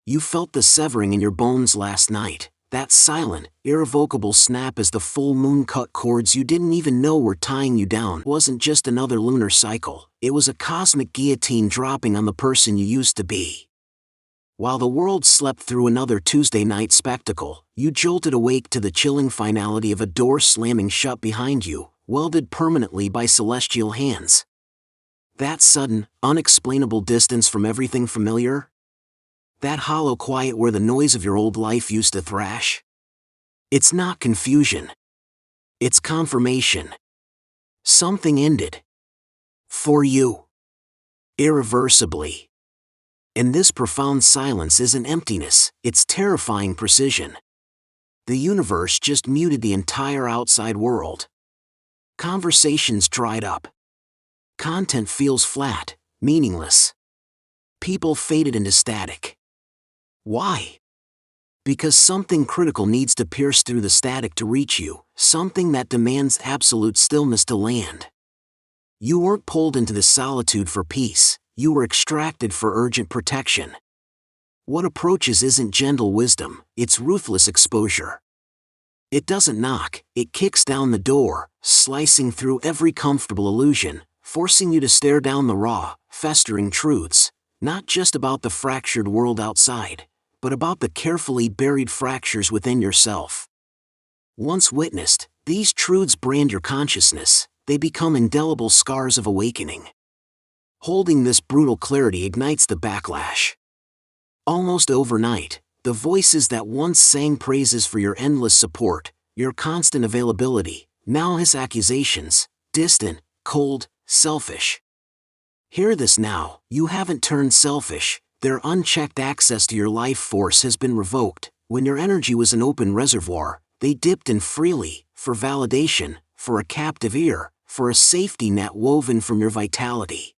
You felt the severing in your bones last night, that silent, irrevocable snap as the full moon cut cords you didn't even know were tying you down. It wasn't just another lunar cycle, it was a cosmic guillotine dropping on the person you used to be. While the world slept through another Tuesday night spectacle, you jolted awake to the chilling finality of a door slamming shut behind you, welded permanently by celestial hands. That sudden, unexplainable distance from everything familiar? That hollow quiet where the noise of your old life used to thrash? It's not confusion. It's confirmation. Something ended. For you. Irreversibly. And this profound silence isn't emptiness, it's terrifying precision. The universe just muted the entire outside world. Conversations dried up. Content feels flat, meaningless. People faded into static. Why? Because something critical needs to pierce through the static to reach you, something that demands absolute stillness to land. You weren't pulled into this solitude for peace, you were extracted for urgent protection. What approaches isn't gentle wisdom, it's ruthless exposure. It doesn't knock, it kicks down the door, slicing through every comfortable illusion, forcing you to stare down the raw, festering truths, not just about the fractured world outside, but about the carefully buried fractures within yourself. Once witnessed, these truths brand your consciousness, they become indelible scars of awakening. Holding this brutal clarity ignites the backlash. Almost overnight, the voices that once sang praises for your endless support, your constant availability, now hiss accusations, distant, cold, selfish. Hear this now, you haven't turned selfish, their unchecked access to your life force has been revoked. When your energy was an open reservoir, they dipped in freely, for validation, for a captive ear, for a safety net woven from your vitality.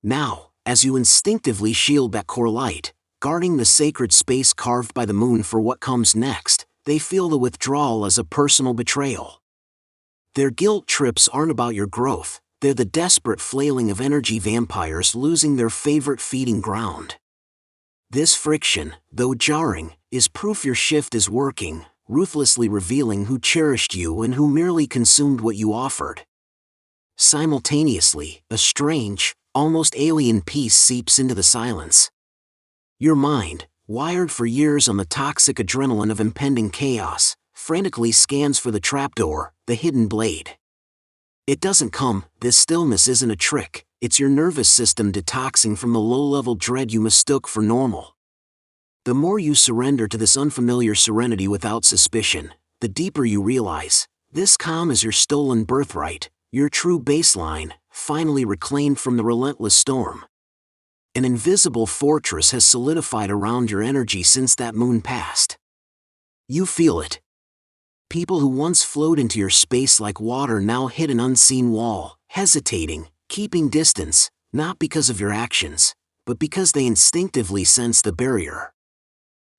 Now, as you instinctively shield that core light, guarding the sacred space carved by the moon for what comes next, they feel the withdrawal as a personal betrayal. Their guilt trips aren't about your growth, they're the desperate flailing of energy vampires losing their favorite feeding ground. This friction, though jarring, is proof your shift is working, ruthlessly revealing who cherished you and who merely consumed what you offered. Simultaneously, a strange, almost alien peace seeps into the silence. Your mind, wired for years on the toxic adrenaline of impending chaos, frantically scans for the trapdoor, the hidden blade. It doesn't come, this stillness isn't a trick, it's your nervous system detoxing from the low-level dread you mistook for normal. The more you surrender to this unfamiliar serenity without suspicion, the deeper you realize, this calm is your stolen birthright, your true baseline, finally reclaimed from the relentless storm. An invisible fortress has solidified around your energy since that moon passed. You feel it. People who once flowed into your space like water now hit an unseen wall, hesitating, keeping distance, not because of your actions, but because they instinctively sense the barrier.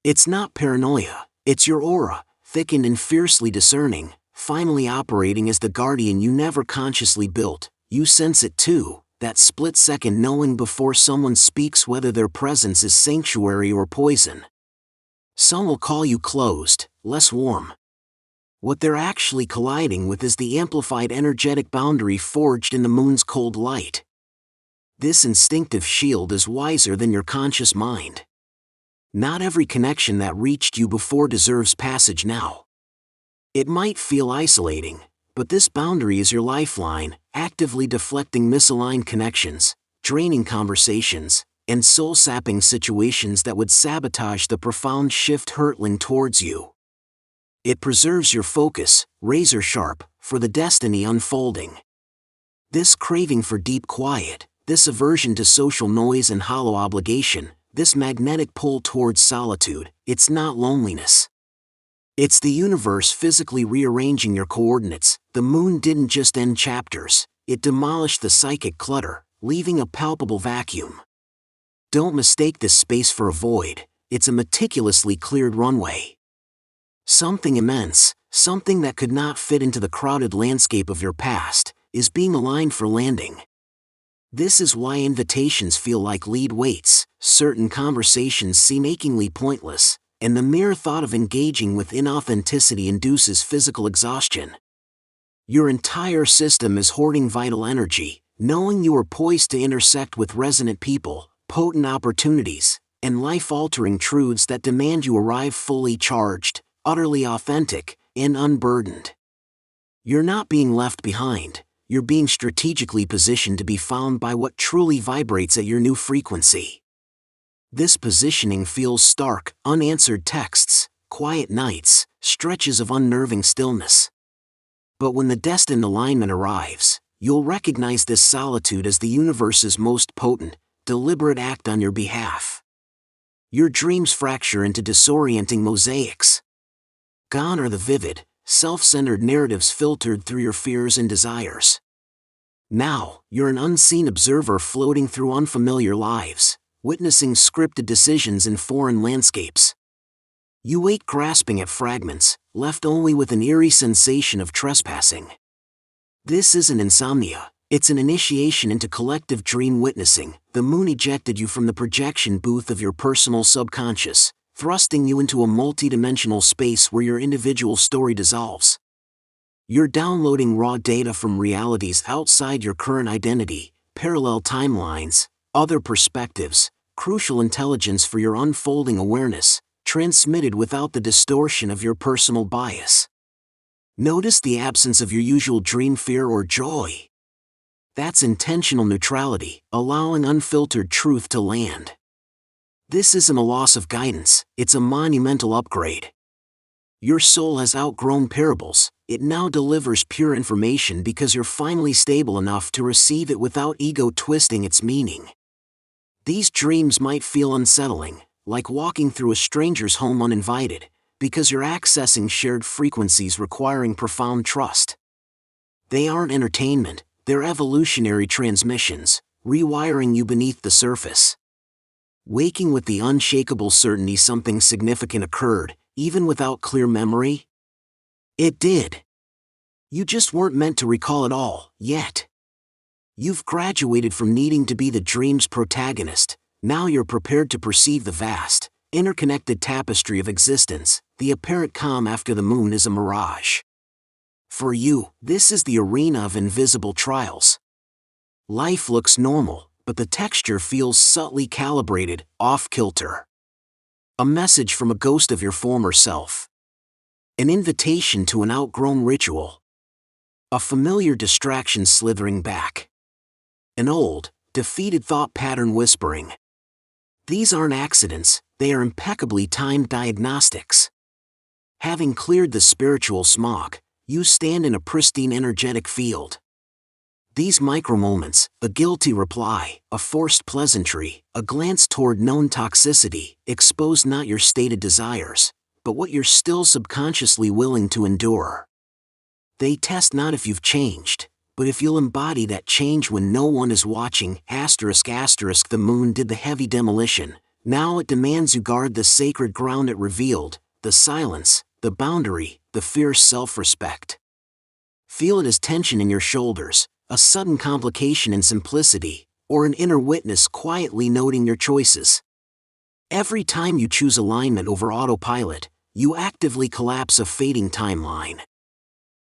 It's not paranoia, it's your aura, thickened and fiercely discerning, finally operating as the guardian you never consciously built. You sense it too, that split-second knowing before someone speaks whether their presence is sanctuary or poison. Some will call you closed, less warm. What they're actually colliding with is the amplified energetic boundary forged in the moon's cold light. This instinctive shield is wiser than your conscious mind. Not every connection that reached you before deserves passage now. It might feel isolating, but this boundary is your lifeline, actively deflecting misaligned connections, draining conversations, and soul-sapping situations that would sabotage the profound shift hurtling towards you. It preserves your focus, razor-sharp, for the destiny unfolding. This craving for deep quiet, this aversion to social noise and hollow obligation, this magnetic pull towards solitude, it's not loneliness. It's the universe physically rearranging your coordinates. The moon didn't just end chapters, it demolished the psychic clutter, leaving a palpable vacuum. Don't mistake this space for a void, it's a meticulously cleared runway. Something immense, something that could not fit into the crowded landscape of your past, is being aligned for landing. This is why invitations feel like lead weights, certain conversations seem achingly pointless, and the mere thought of engaging with inauthenticity induces physical exhaustion. Your entire system is hoarding vital energy, knowing you are poised to intersect with resonant people, potent opportunities, and life-altering truths that demand you arrive fully charged, utterly authentic, and unburdened. You're not being left behind, you're being strategically positioned to be found by what truly vibrates at your new frequency. This positioning feels stark, unanswered texts, quiet nights, stretches of unnerving stillness. But when the destined alignment arrives, you'll recognize this solitude as the universe's most potent, deliberate act on your behalf. Your dreams fracture into disorienting mosaics. Gone are the vivid, self-centered narratives filtered through your fears and desires. Now, you're an unseen observer floating through unfamiliar lives, witnessing scripted decisions in foreign landscapes. You wake grasping at fragments, left only with an eerie sensation of trespassing. This isn't insomnia, it's an initiation into collective dream witnessing. The moon ejected you from the projection booth of your personal subconscious, thrusting you into a multidimensional space where your individual story dissolves. You're downloading raw data from realities outside your current identity, parallel timelines, other perspectives, crucial intelligence for your unfolding awareness, transmitted without the distortion of your personal bias. Notice the absence of your usual dream fear or joy. That's intentional neutrality, allowing unfiltered truth to land. This isn't a loss of guidance, it's a monumental upgrade. Your soul has outgrown parables, it now delivers pure information because you're finally stable enough to receive it without ego twisting its meaning. These dreams might feel unsettling, like walking through a stranger's home uninvited, because you're accessing shared frequencies requiring profound trust. They aren't entertainment, they're evolutionary transmissions, rewiring you beneath the surface. Waking with the unshakable certainty something significant occurred, even without clear memory? It did. You just weren't meant to recall it all, yet. You've graduated from needing to be the dream's protagonist, now you're prepared to perceive the vast, interconnected tapestry of existence. The apparent calm after the moon is a mirage. For you, this is the arena of invisible trials. Life looks normal, but the texture feels subtly calibrated, off-kilter. A message from a ghost of your former self. An invitation to an outgrown ritual. A familiar distraction slithering back. An old, defeated thought pattern whispering. These aren't accidents, they are impeccably timed diagnostics. Having cleared the spiritual smog, you stand in a pristine energetic field. These micro-moments, a guilty reply, a forced pleasantry, a glance toward known toxicity, expose not your stated desires, but what you're still subconsciously willing to endure. They test not if you've changed, but if you'll embody that change when no one is watching. The moon did the heavy demolition, now it demands you guard the sacred ground it revealed, the silence, the boundary, the fierce self-respect. Feel it as tension in your shoulders, a sudden complication in simplicity, or an inner witness quietly noting your choices. Every time you choose alignment over autopilot, you actively collapse a fading timeline.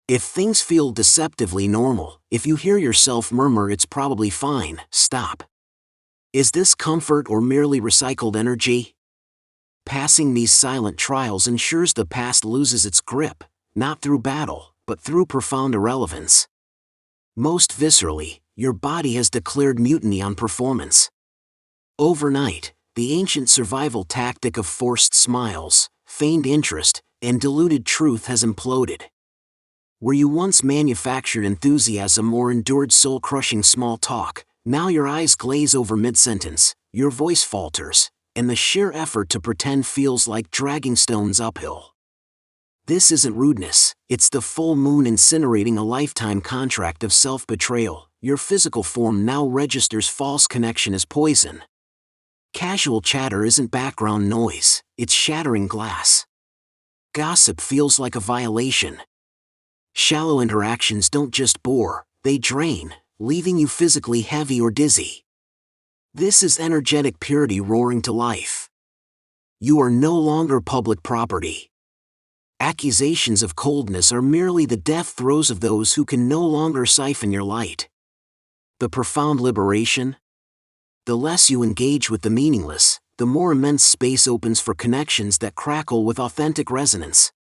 If things feel deceptively normal, if you hear yourself murmur it's probably fine, stop. Is this comfort or merely recycled energy? Passing these silent trials ensures the past loses its grip, not through battle, but through profound irrelevance. Most viscerally, your body has declared mutiny on performance. Overnight, the ancient survival tactic of forced smiles, feigned interest, and diluted truth has imploded. Where you once manufactured enthusiasm or endured soul-crushing small talk, now your eyes glaze over mid-sentence, your voice falters, and the sheer effort to pretend feels like dragging stones uphill. This isn't rudeness, it's the full moon incinerating a lifetime contract of self-betrayal. Your physical form now registers false connection as poison. Casual chatter isn't background noise, it's shattering glass. Gossip feels like a violation. Shallow interactions don't just bore, they drain, leaving you physically heavy or dizzy. This is energetic purity roaring to life. You are no longer public property. Accusations of coldness are merely the death throes of those who can no longer siphon your light. The profound liberation? The less you engage with the meaningless, the more immense space opens for connections that crackle with authentic resonance.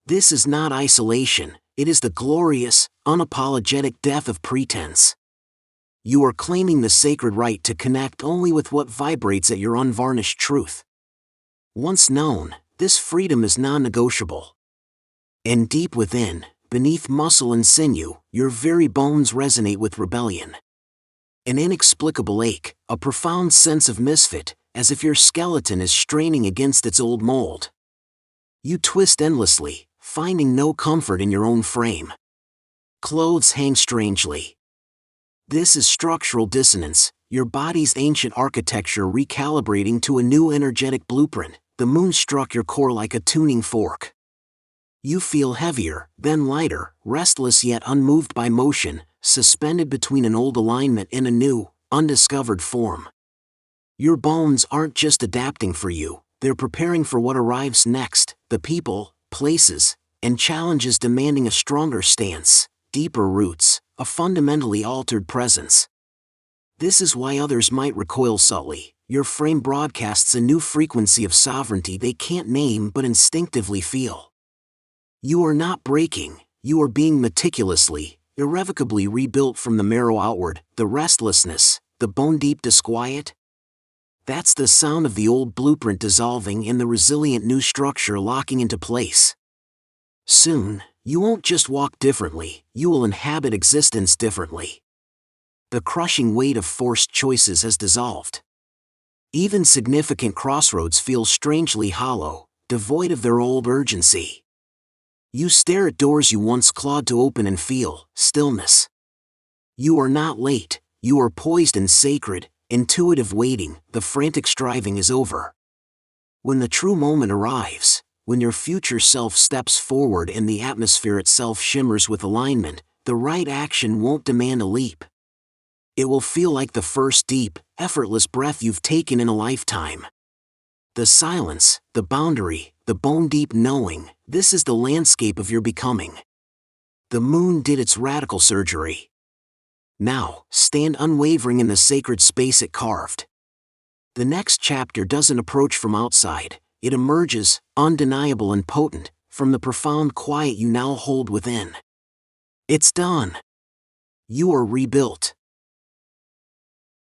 This is not isolation, it is the glorious, unapologetic death of pretense. You are claiming the sacred right to connect only with what vibrates at your unvarnished truth. Once known, this freedom is non-negotiable. And deep within, beneath muscle and sinew, your very bones resonate with rebellion. An inexplicable ache, a profound sense of misfit, as if your skeleton is straining against its old mold. You twist endlessly, finding no comfort in your own frame. Clothes hang strangely. This is structural dissonance, your body's ancient architecture recalibrating to a new energetic blueprint. The moon struck your core like a tuning fork. You feel heavier, then lighter, restless yet unmoved by motion, suspended between an old alignment and a new, undiscovered form. Your bones aren't just adapting for you, they're preparing for what arrives next, the people, places, and challenges demanding a stronger stance, deeper roots, a fundamentally altered presence. This is why others might recoil subtly. Your frame broadcasts a new frequency of sovereignty they can't name but instinctively feel. You are not breaking, you are being meticulously, irrevocably rebuilt from the marrow outward, the restlessness, the bone-deep disquiet. That's the sound of the old blueprint dissolving and the resilient new structure locking into place. Soon, you won't just walk differently, you will inhabit existence differently. The crushing weight of forced choices has dissolved. Even significant crossroads feel strangely hollow, devoid of their old urgency. You stare at doors you once clawed to open and feel stillness. You are not late, you are poised in sacred, intuitive waiting. The frantic striving is over. When the true moment arrives, when your future self steps forward and the atmosphere itself shimmers with alignment, the right action won't demand a leap. It will feel like the first deep, effortless breath you've taken in a lifetime. The silence, the boundary, the bone-deep knowing, this is the landscape of your becoming. The moon did its radical surgery. Now, stand unwavering in the sacred space it carved. The next chapter doesn't approach from outside, it emerges, undeniable and potent, from the profound quiet you now hold within. It's done. You are rebuilt.